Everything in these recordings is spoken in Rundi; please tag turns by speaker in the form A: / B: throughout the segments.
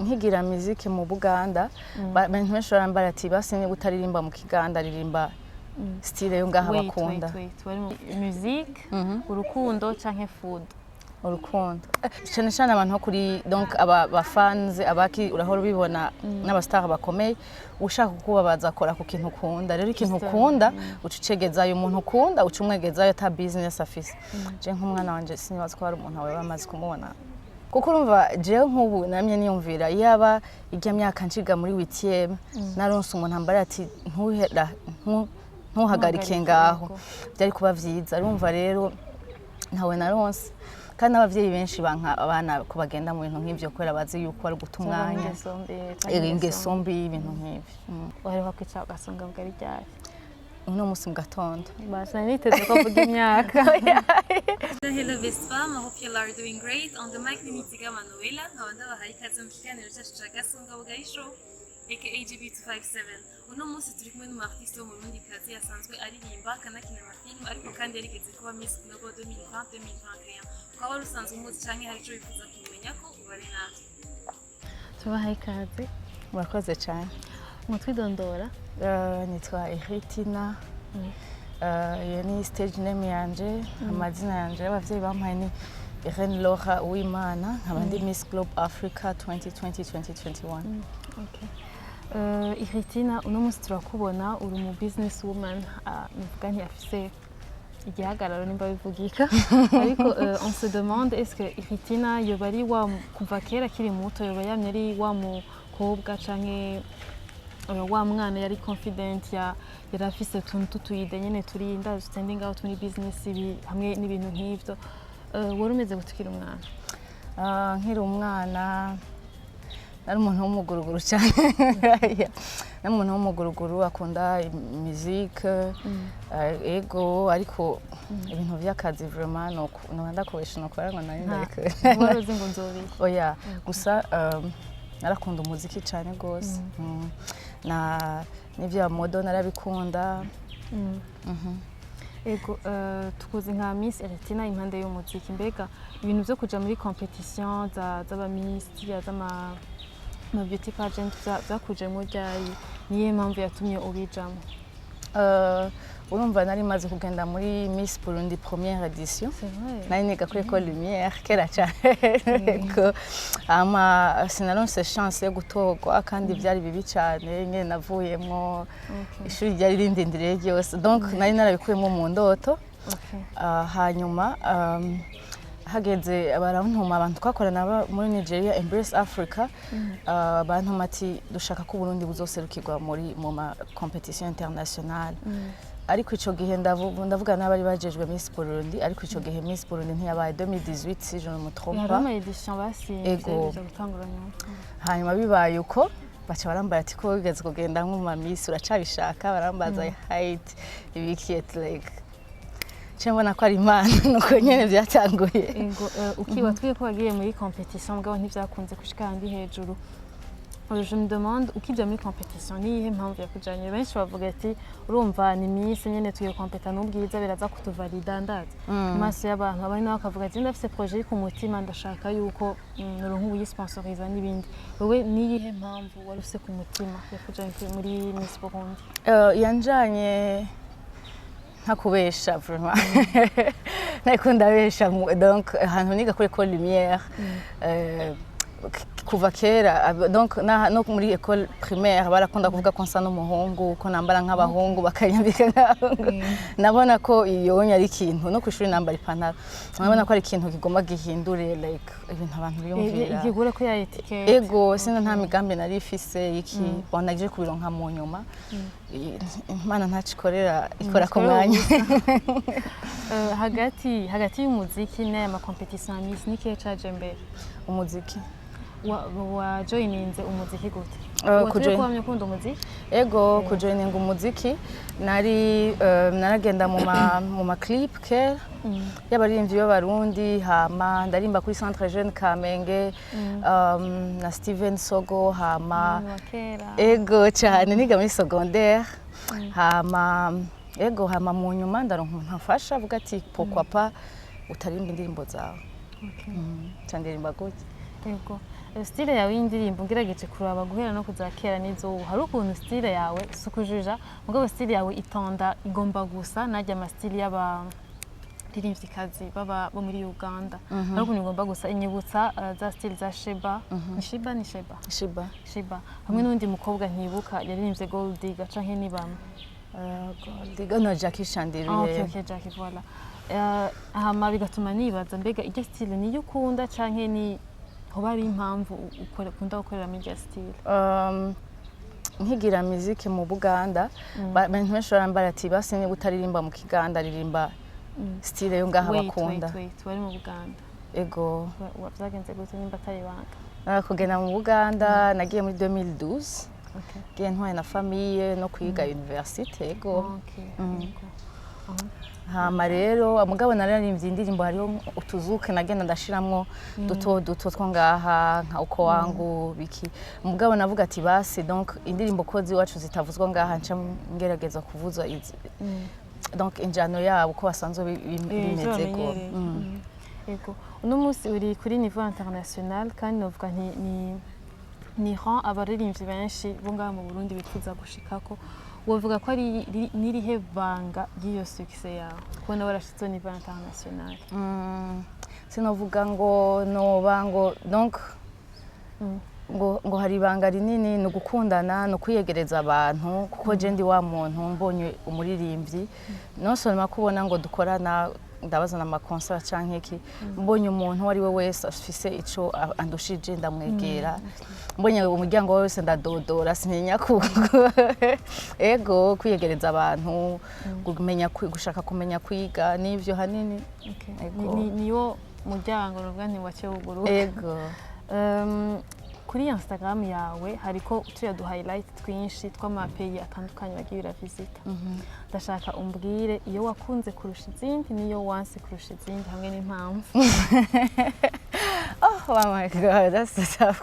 A: nkigira muziki mu Uganda abantu benshi barambara ati basi niba utaririmba mu Kiganda ririmba style yo ngaha bakunda
B: musique urukundo canke food
A: urukundo cyane cyane abantu kuri donc aba fans abaki urahora bibona n'abastar bakomeye ushaka kubabaza akora ku kintu ukunda rero ikintu ukunda ucucegezayo umuntu ukunda ucumwegezayo ta business afise je nk'umwana wanje sinibaza ko hari umuntu wawe bamaze kumubona kuko urumva je nk'ubu namye niyumvira yaba ijya myaka nshiga muri 8e naronse umuntu ambara ati ntuhagarike ngaho byari kuba vyiza urumva rero ntawe naronse kandi abavyeyi benshi banka abana ko bagenda mu bintu nk'ivyo kwera bazi yuko ari gutumwanya ingeso mbi ibintu nk'ivyo
B: waheruka kwica Gasongabugari ryari
A: uno musi mu gatondo
B: basa niteze ko vuga imyaka
C: Hello best fam, I hope you are doing great. On the mic ni Nitiga Manuela, nkabanda bahaye ikaze mu kiganiro cyacu cya Gasongabugari show aka GB257. Uno munsi turi kumwe n'umartiste wo mu Burundi kazi yasanzwe aririmba kanakina amafilm ariko kandi yarigeze kuba Miss Global 2020-2021. Ukaba rusanzwe umuzi canke hari ico wifuza kumenya ko ubari natwe.
B: tubahaye ikaze
A: murakoze cyane
B: mutwidondora
A: nitwa Iry Tina iyo ni stage name yanje amazina yanje y'abavyeyi bampaye ni Laura Uwimana nkabandi Miss Globe Africa 2020-2021.
B: Okay. Iry Tina uno munsi turakubona uri mu business woman nuvuga ntiyafise igihagararo nimba bivugika ariko on se demande est-ce que Iry Tina yoba ari wa kuva kera kiri muto yoba yamye ari wa mukobwa canke wa mwana yari confident yarafise tuntu tuyide nyene turi ndazi standing out muri business ibi hamwe n'ibintu nk'ivyo wari umeze gutukira umwana
A: nkiri umwana nari umuntu w'umuguruguru cyane nari umuntu w'umuguruguru akunda musique ego ariko ibintu by'akazi vraiment no ndakoresha no kora ngo nari ndareke
B: waroze ngo nzobiki
A: oya gusa narakunda umuziki cyane gose na n'ivya modo narabikunda
B: ego tukoze nka Miss Iry Tina impande y'umuziki mbega ibintu byo kuja muri competition z'aba Miss z'ama beauty pageant zakuje mu ryari niye mpamvu yatumye ubijamo
A: urumva nari maze kugenda muri Miss Burundi première édition nari niga kuri école Lumière kera cyane ko sinaronse chance yo gutogwa kandi byari bibi cyane nyene navuyemwo ishuri ryari rindindiriye ryose donc nari narabikuyemo mu ndoto hanyuma hageze barantuma abantu twakorana muri Nigeria Embrace Africa bantuma ati dushaka ko Burundi buzoserukirwa mu ma competition internationale ariko ico gihe ndavuga n'abari bajejwe Miss Burundi ariko ico gihe Miss Burundi ntiyabaye 2018 si je ne me trompe pas
B: ama edition basinze gutanguranya
A: hanyuma bibaye uko bacha barambara ati ko wigeze kugenda nk'uma Miss uracabishaka barambaza height ibiki like Chembona ko ari imana nuko nyene byatanguye
B: ego ukiba twiye ko wagiye muri competition mugabo ntivyakunze kushika handi hejuru je me demande ukijya muri competition nihe mpamvu yakujanye benshi bavuga ati urumva ni Miss nyene tuye competa n'ubwiza biraza kutuvalida ndazi maso y'abantu abari nawe akavuga ati ndafise projet ku mutima ndashaka yuko noronka uyisponsoriza n'ibindi wewe nihe mpamvu warufise ku mutima yakujanye muri Miss Burundi
A: yanjanye ntakubesha vraiment nakunda besha donc ahantu niga kuri école Lumière kuva kera donc no muri école primaire barakunda kuvuga ko nsa n'umuhungu ko nambara nk'abahungu bakanyambika nk'abahungu nabona ko iyonya ari ikintu no kwishuri nambara ipantaro nabona ko ari ikintu kigomba gihindure like ibintu abantu biyumvira
B: igigure ko ya etiquette
A: ego sina nta migambi nari ifise iki bonaje kubironka mu nyuma Imana ntacikorera ikora ku mwanya
B: hagati y'umuziki n'ama competition Miss nike caje mbere
A: umuziki
B: wa joininze umuziki gute kujoininga ukunda umuziki
A: ego kujoininga umuziki naragenda mu ma clip kera y'abaririmbyi b'abarundi hama ndarimba kuri Centre Jeune Kamenge na Steven Sogo hama ego cyane niga muri secondaire hama ego hama mu nyuma ndaronka umuntu afasha avuga ati pourquoi pas utarimba indirimbo zawe cyangwa ndirimba gute
B: ego style yawe y'indirimbo ngerageje kuraba guhera no kuzakera n'izubu hari ukuntu style yawe sukujuja mugabo style yawe itonda igomba gusa najya ama style y'abaririmvyikazi baba bo muri Uganda hari ukuntu igomba gusa inyibutsa za style za Sheba ni Sheba hamwe n'undi mukobwa ntibuka yaririmbye Gold Digger canke ni bamwe
A: Gold Digger no Jackie Chandiru
B: okay Jackie voilà hama bigatuma nibaza mbega iryo style niyo ukunda canke ni hoba ari impamvu ukunda gukorera muri iryo style
A: nkigira muziki mu Buganda abantu benshi barambara ati basi niba utaririmba mu Kiganda ririmba style yo ngaha bakunda
B: wari mu Buganda
A: ego
B: byagenze gute nimba atari banga
A: kugenda mu Buganda nagiye muri 2012 ngiye ntwaye na famille no kwiga université ego hama rero mugabo nararirimvye indirimbo hariho utuzuke nagenda ndashiramwo duto two ngaha nka uko wangu biki mugabo navuga ati basi donc indirimbo kozi wacu zitavuzwa ngaha nca ngerageza kuvuza donc injano yabo ko basanzwe bimeze ko
B: ego uno munsi uri kuri niveau international kandi novuga ni rang abaririmbyi benshi bo ngaha mu Burundi bifuza gushikako wovuga ko ari nirihe banga ry'iyo success yawe kubona warashitse niveau international
A: sinovuga ngo noba ngo donc ngo hari ibanga rinini no gukundana no kwiyegereza abantu kuko je ndi wa muntu mbonye umuririmbyi no soma kubona ngo dukorana ndabazana ama concert canke ki mbonye umuntu wari we wese afise ico andushije ndamwegera mbonye umuryango wose ndadodora sinenya ku ego kwiyegereza abantu kumenya gushaka kumenya kwiga nivyo hanini
B: niyo muryango ruvuga nti wace uguru
A: ego
B: kuri Instagram yawe hariko utuya du highlight twinshi tw'amapeyi atandukanye bagiye uravisita ndashaka umbwire iyo wakunze kurusha izindi niyo wanse kurusha izindi hamwe n'impamvu
A: oh my god that's so tough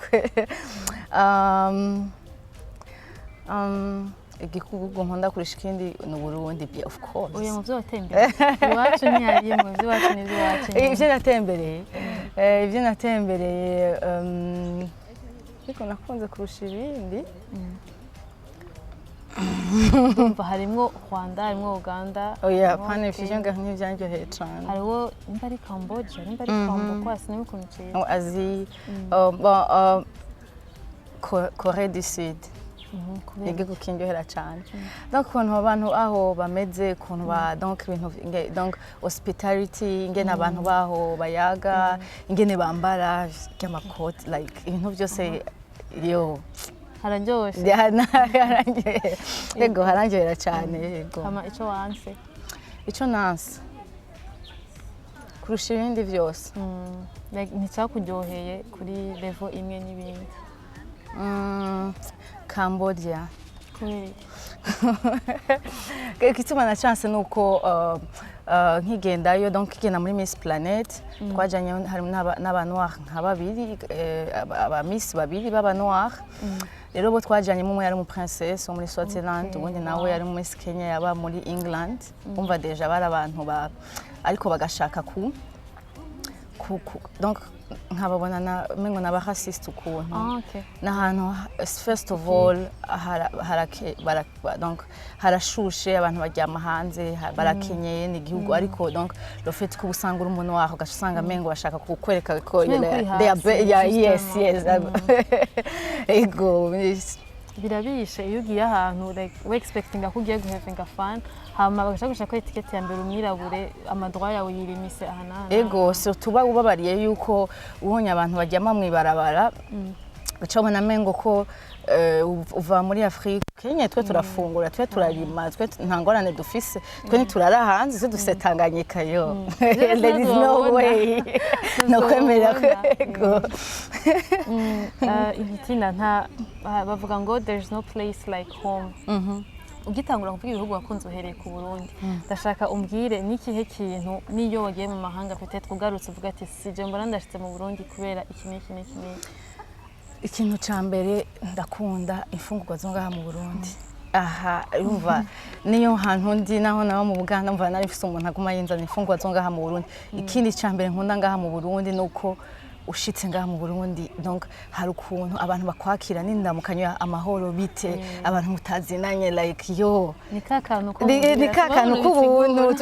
A: igikugu nkunda kurusha ikindi ni Burundi of course
B: oya mu byo watembere iwacu ntihariye mu byo wacu n'ibyo wacu
A: ivyo natembereye ariko nakunze kurusha ibindi
B: ndumva harimwo Rwanda harimwo Uganda
A: oya pane ivyo ngaho ntivyanyoheye cane
B: hariho nimba ari Cambodia nimba ari Congo kwasi niwe ukuntu ciye
A: Asie Corée du Sud igihugu kindyohera cane donc ukuntu abantu aho bameze ukuntu donc ibintu donc hospitality ingene abantu baho bayaga ingene bambara y'amakoti like ibintu byose yo
B: haranjoshe
A: yego haranjohera cane yego
B: ama ico wanse
A: ico nanse kurusha ibindi byose
B: nticyakuryoheye kuri level imwe n'ibindi
A: Cambodia igituma na chance nuko nkigendayo donc kigenda muri Miss Planet twajanye harimo n'aba noir nka babiri aba Miss babiri baba noir rero bo twajanye umwe yari mu princess wo muri Swaziland ubundi nawe yari mu Miss Kenya yaba muri England umva deja bari abantu ariko bagashaka donc nkababona mengo naba raciste ukuntu n'ahantu first of all donc harashushe abantu baryama hanze barakenyeye n'igihugu ariko donc le fait ko usanga umuntu waho gashusanga mengo bashaka kukwereka ko yes ego
B: birabishe iyo ugiye ahantu like we expecting ko ugiye guhevinga fan hama bagashaka ko etiketi ya mbere umwirabure amadroit yawe yirimise ahana
A: ego surtout ubabariye yuko ubonye abantu bajyama mwibarabara bacabona mengo ko uva muri Afrika Kenya twe turafungura twe turarima twe ntangorane dufise twe niturara hanze se dusetanganyika yo there is no way no kwemera ko
B: Iry Tina nta bavuga ngo there is no place like home ugitangura kuvuga ibihugu wakunze uhereye ku Burundi ndashaka umbwire n'ikihe kintu niyo wagiye mu mahanga peut-être ugarutse uvuga ati sije mbona ndashitse mu Burundi kubera iki n'iki
A: ikintu ca mbere ndakunda imfungurwa zo ngaha mu Burundi aha yumva niyo hantu ndi naho naho mu Buganda mva nari mfise umuntu aguma yinzana imfungurwa zo ngaha mu Burundi ikindi ca mbere nkunda ngaha mu Burundi nuko ushitse ngaha mu Burundi donc hari ukuntu abantu bakwakira n'indamukanyo amahoro bite abantu mutazinanye like yo
B: ni kakantu
A: k'ubuntu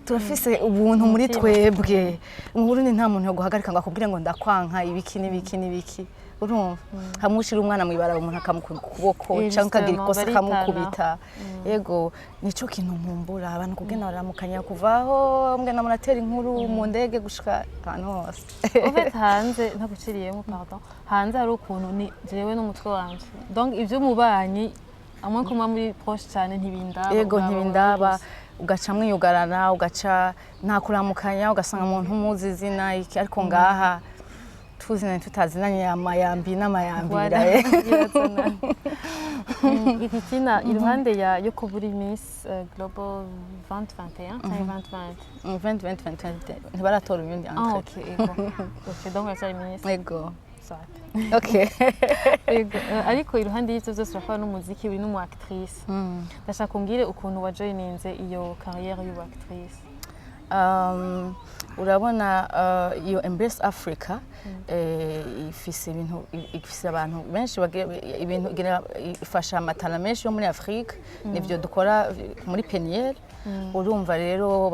A: turafise ubuntu muri twebwe mu Burundi nta muntu yo guhagarika ngo akubwire ngo ndakwanka ibiki n'ibiki urumva hamwe ushira umwana mwibara umuntu akamukubita ukuboko cyangwa kagira ikosa kamukubita yego nico kintu nkumbura abantu kugena baramukanya kuvaho mbwe na muratera inkuru mu ndege gushika ahantu hose
B: ufite hanze ntaguciriyemo pardon hanze hari ukuntu ni jewe n'umutwe wanje donc ivyo mubanyi amwe kuma muri proche cyane ntibindaba
A: yego ntibindaba ugaca mwiyugarana ugaca nta kuramukanya ugasanga umuntu umuzi izina iki ariko ngaha tuzina tutazinanye amayambi n'amayambira
B: Iry Tina iruhande yo kuburi Miss Global 2021
A: 2020 ntibaratora ubundi
B: entre OK donc c'est Miss
A: yego
B: OK ariko iruhande y'ivyo byose urakora n'umuziki uri n'umu actrice ndashaka kumbwire ukuntu wa joininze iyo carrière y'ubu actrice
A: urabona iyo Embrace Africa ifise abantu benshi ibintu ifasha amatara menshi yo muri Afrique nivyo dukora muri Peniel urumva rero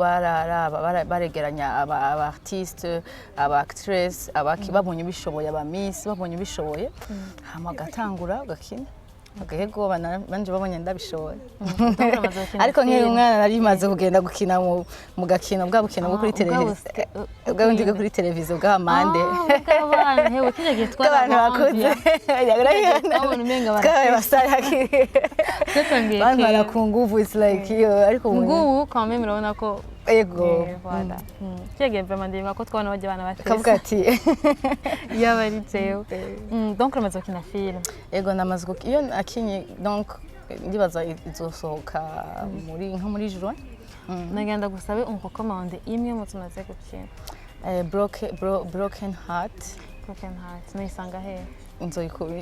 A: baregeranya aba artiste aba actress babonye bishoboye aba miss babonye bishoboye hama gatangura ugakina agahego banje babonye ndabishoboye ariko nkiri umwana nari maze kugenda gukina mu gakino bwa bukino bwo kuri televiziyo bwa bundi bwo kuri televiziyo bwa Mande
B: abana hewe kigiye
A: twabana bakuze yagarayana basari hakiri bana ku nguvu it's like yo ariko
B: nguvu quand même urabona ko
A: ego
B: voilà kigiye vraiment ndimva ko twabana bajye bana batese
A: kavuga ati
B: yaba ari jewe donc ramaze kina film
A: ego namaze iyo akinye donc ndibaza izosohoka muri juin
B: nagenda gusabe unkokomande imwe mu tumaze gukina
A: broken heart
B: nayisanga he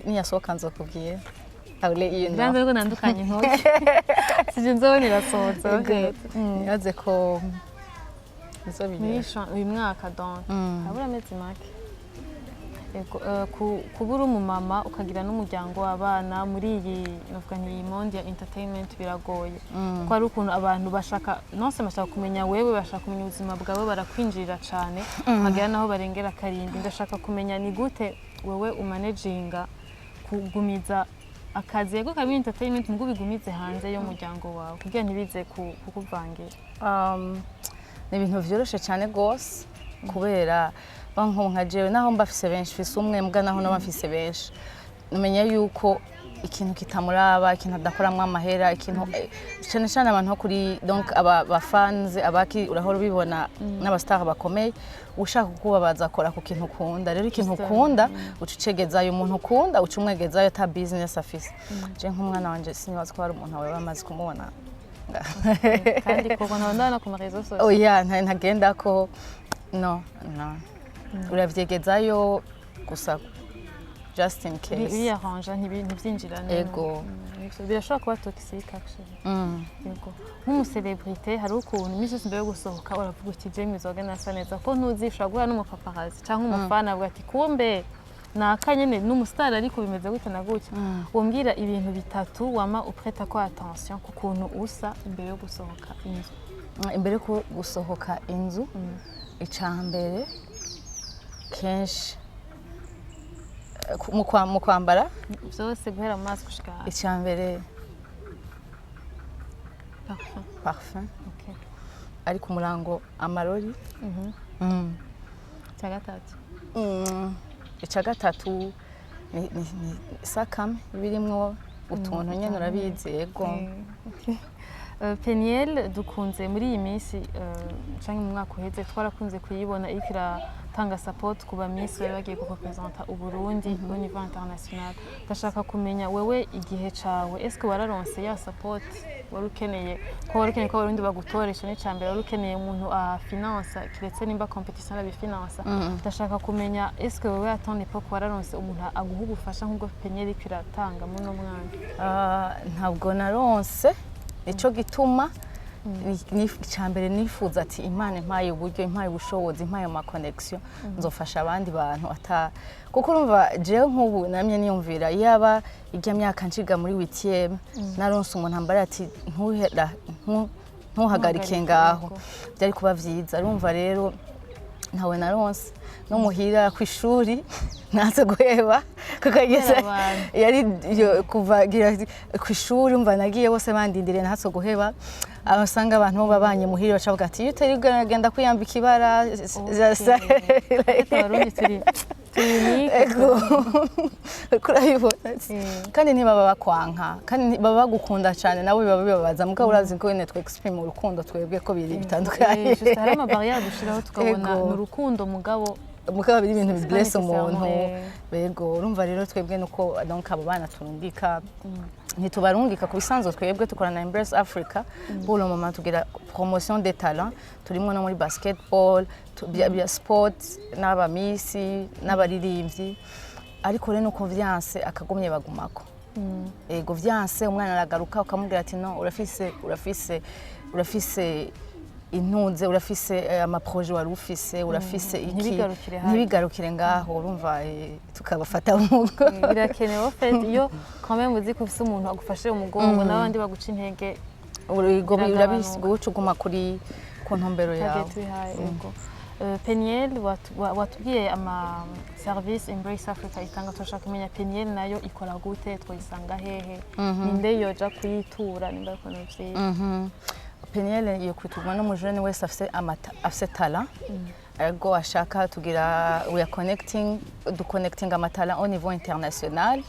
A: niyasohoka nzokubwira
B: Ndanze ko nandukanye intoki sije nzobona irasohotse
A: yaze ko
B: uyu mwaka donc habura amezi make kubura umumama ukagira n'umuryango w'abana muri iyi monde ya entertainment biragoye ko ari ukuntu abantu bashaka nonse bashaka kumenya wewe bashaka kumenya ubuzima bwawe barakwinjirira cyane bagira naho barengera karindi ndashaka kumenya ni gute wewe umanaginga kugumiza akazi yego kabi entertainment ngo bigumize hanze y'umuryango wawe kugira ntibize kukuvangira
A: ni ibintu vyoroshe cyane gose kubera banko nka jewe naho mbafise benshi fise umwe mbwa naho nabafise benshi numenya yuko ikintu kitamuraba ikintu adakoramwe amahera ikintu cyane cyane abantu kuri donc aba fans abaki urahora bibona n'abastar bakomeye ushaka kubabaza akora ku kintu ukunda rero ikintu ukunda ucucegezayo umuntu ukunda ucumwegezayo ta business afise je nk'umwana wanje sinibaza ko hari umuntu wawe bamaze kumubona
B: kandi koko ndabona ku marezo sociaux
A: oya ntagenda ko no uravyegezayo gusa just in case
B: biraranja ntibyinjirana
A: ego
B: birashobora kuba toxique actually yego nk'umucelebrité hari ukuntu imisi yose mbere yo gusohoka uravuga uti James zoga nasa neza ko ntuzi ushobora guhura n'umupaparazzi cyangwa umufana avuga ati kumbe nakanyene n'umustar ariko bimeze gute na gutya wombwira ibintu bitatu wama upreta ko attention ku kuntu usa imbere yo gusohoka inzu
A: imbere ko gusohoka inzu icambere kenshi mu kwambara
B: byose guhera mu maso gushika
A: icambere parfum
B: okay
A: ariko umurango amarori icyagatatu ni sakame birimwo utuntu nyene urabizi yego
B: Peniel dukunze muri iyi minsi canke mu mwaka uheze twarakunze kuyibona ikira tanga support kuba miss bari bagiye gurepresenta u Burundi au niveau international ndashaka kumenya wewe igihe cawe est-ce wararonse ya support warukeneye ko Abarundi bagutoresha ne cyambere warukeneye umuntu finance kiretse nimba competition la finance ndashaka kumenya est-ce wewe à ton époque wararonse umuntu aguha ubufasha nk'ubwo Peniel ikiratanga mu no mwana
A: ntabwo naronse nico gituma icyambere nifuza ati Imana impaye uburyo impaye ubushobozi impaye ama connection nzofasha abandi bantu kuko urumva jewe nk'ubu namye niyumvira yaba ijya myaka nshiga muri 8e naronse umuntu ambara ati ntuhagarike ngaho byari kuba vyiza urumva rero ntawe naronse no muhira ku ishuri naze guheba kukageza yari kuva ku ishuri umva nagiye bose bandindire nazo guheba abasanga abantu babanye muhira bacavuga ati utari genda kwiyambika ibara
B: Abarundi turi
A: kandi ntibaba bakwanka kandi baba bagukunda cyane nabo baba bibabaza mugabo urazi ko wene twe exprime urukundo twebwe ko biri bitandukanye
B: hari ama barrière dushiraho tukabona n'urukundo mugabo
A: biri ibintu bibless umuntu bego urumva rero twebwe nuko donc abo bana turungika ntitubarungika ku bisanzwe twebwe tukorana na Embrace Africa pour le moment tugira promotion des talents turimo no muri basketball bya sports n'abamisi n'abaririmbyi ariko rero nuko vyanse akagumye bagumako ego vyanse umwana aragaruka ukamubwira ati no urafise intunze urafise ama projet wari ufise urafise iki ntibigarukire ngaho urumva tukabafata umugo
B: birakenewe fait iyo quand même uzi ko ufise umuntu agufashe umugongo n'abandi baguca intege
A: urabisi gucuguma kuri ku ntumbero yawe
B: Peniel watubwiye ama service Embrace Africa itanga turashaka kumenya Peniel nayo ikora gute twayisanga hehe ninde yoja kuyitura nimba ko navyiye
A: Peniel yokwituma no mujene wese afise talent ego ashaka tugira we are connecting amatala au niveau international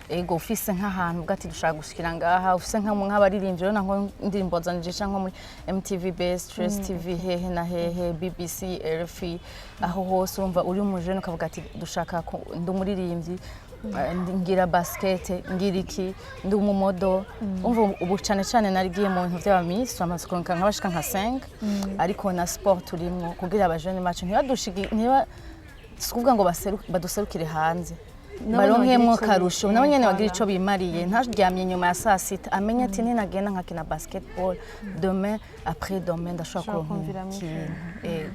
A: ego ufise nk'ahantu bwati dushaka gushikira ngaha ufise nk'abaririmbyi nanko indirimbo zanje canko muri MTV Best Trace TV hehe na hehe BBC RFI aho hose urumva uri umujene ukavuga ati dushaka ndumuririmbyi ngira basket ngira iki ndi umumodo umva ubu cyane narigiye mu bintu by'abamisi amaze kuronka nk'abashika nka 5 ariko na sport turimo kugira abajene macho ntiba sikuvuga ngo baduserukire hanze baronkemwo karusho nabo nyene bagira ico bimariye ntaryamye nyuma ya saa sita amenye ati ninagenda nkakina basketball demain après demain ndashobora kuronka ikintu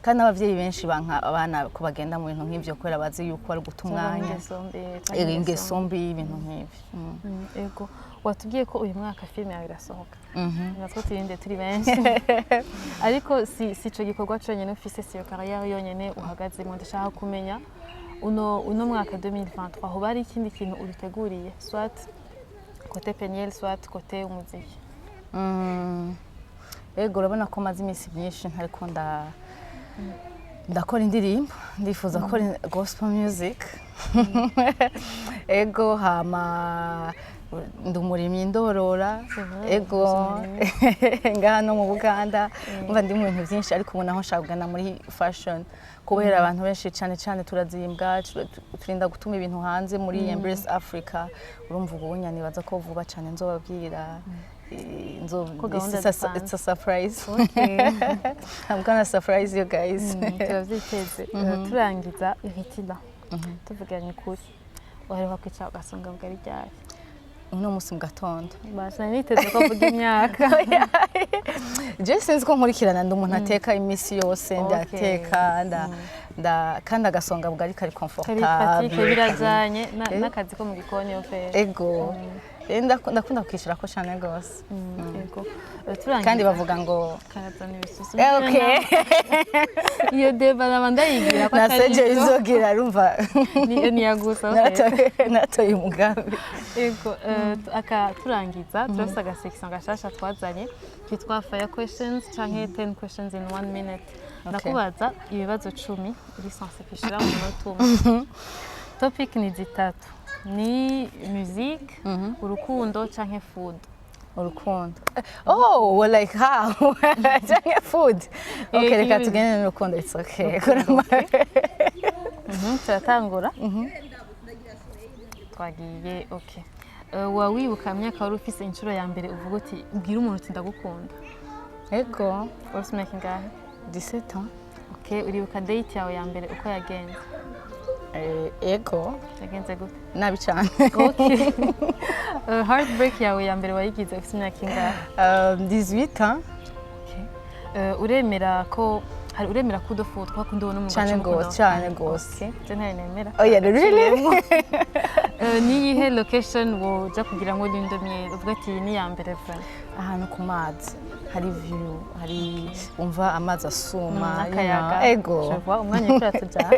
A: kandi abavyeyi benshi banka abana ko bagenda mu bintu nk'ivyo kwera bazi yuko ari guta umwanya ingeso mbi ibintu nk'ivyo
B: ego watubwiye ko uyu mwaka film yawe irasohoka natwo turinde turi benshi ariko si ico gikorwa cyonyine ufise si yo carrière yonyene uhagaze mu ndashaka kumenya uno mwaka 2023 ho bari ikindi kintu uriteguriye soit côté Peniel soit côté umuziki
A: ego urabona ko maze imisi myinshi ntariko ndakora indirimbo ndifuza gukora gospel music ego hama ndumurimyi ndorora ego ngaha no mu Uganda mva ndi mu bintu byinshi ariko ubu naho nshaka muri fashion kubera abantu benshi cyane turazimbwa turinda gutuma ibintu hanze muri Embrace Africa urumva ubunya nibaza ko vuba cyane nzobabwira it's a surprise.
B: Okay.
A: I'm gonna surprise you guys.
B: Turavyiteze. Turangiza Iry Tina. Tuvuganye kuri. Waheruka kwicara Gasongabugari ryari?
A: Uno musi mu gatondo.
B: Basa niteze ko vuga imyaka.
A: Je sinzi ko nkurikirana ndi umuntu ateka imisi yose ndateka kandi Gasongabugari kari comfortable.
B: Birajanye n'akazi ko mu gikoni ofere.
A: Ego. Ndakunda kwishira ko cyane gose.
B: Ego.
A: Kandi bavuga ngo
B: karazana ibisusu.
A: Okay.
B: Iyo deba nabandayigira ko
A: atari. Naseje izogira urumva.
B: Ni yagusa.
A: Natoye umugambi.
B: Ego. Turangiza turafite agasection gashasha twazanye kitwa fire questions canke 10 questions in 1 minute. Nakubaza ibibazo 10 uri sense kwishira mu minota umwe. Topic ni zitatu. Ni music, urukundo canke food.
A: Urukundo. Oh, well, like how? Canke food. Okay, reka tugende n'urukundo, it's okay.
B: Turatangura. Twagiye, okay. Wawibuka myaka wari ufise inshuro ya mbere uvuga uti ubwira umuntu uti ndagukunda.
A: Ego.
B: What's making guy?
A: 17 ans.
B: Okay, uribuka date yawe ya mbere uko yagenze?
A: Ego.
B: Yagenze gute?
A: Nabi cyane.
B: Okay. Heartbreak yawe ya mbere wayigize ufite imyaka ingahe?
A: 18 ans.
B: uremera ko hari uremera ko udofu twakunda ubona mu
A: cyane gose
B: je ntanemera
A: oya really
B: ni yihe location woja kugira ngo lune de miel uvuga ati ni ya mbere vraiment
A: ahantu ku mazi hari view hari umva amazi asuma
B: akayaga
A: ego
B: je vois umwanya ukora tuja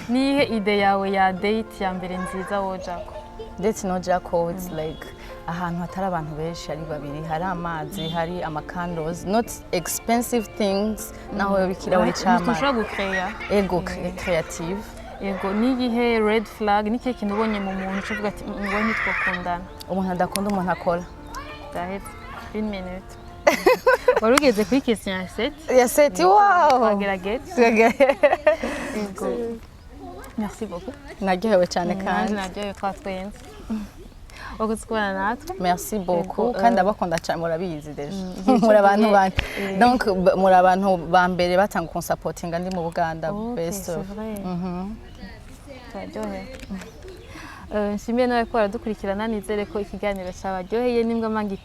B: ni yihe ide yawe ya date ya mbere nziza wojako
A: date no jako it's like ahantu hatari abantu benshi ari babiri hari amazi hari candles not expensive things naho bikira uri chama
B: tushobora gucreya
A: ego creative
B: ego ni igihe red flag ni cyo kintu ubonye mu muntu uvuga ati ngo ntitwakundana
A: umuntu adakunda umuntu akora
B: dahetse 1 minute warugeze kuri question
A: ya 7 wow
B: agerageza ego merci beaucoup
A: naryohewe cyane kandi
B: naryohewe twatwenze Okutsikubana natwe.
A: Merci beaucoup. Kandi abakunda cyane murabizi deje. Muri abantu bane. Donc muri abantu ba mbere batanga kunsapotinga ndi mu Uganda best. Nshimiye nawe ko aradukurikirana nizere ko ikiganiro cyabaryoheye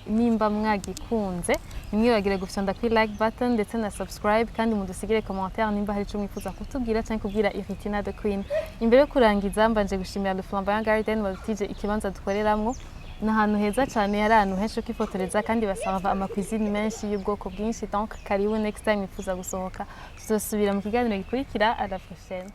A: nimba mwagikunze nimwibagire gufyonda kuri like button ndetse na subscribe kandi mudusigire commentaire nimba hari ico mwifuza kutubwira cyangwa kubwira Iry Tina da Queen. Imbere yo kurangiza mbanje gushimira Le Flamboyant Garden wadutije ikibanza dukoreramwo n'ahantu heza cyane hari ahantu henshi kwifotoreza kandi basanga amakwizine menshi y'ubwoko bwinshi donc karibu next time mwifuza gusohoka tuzosubira mu kiganiro gikurikira à la prochaine.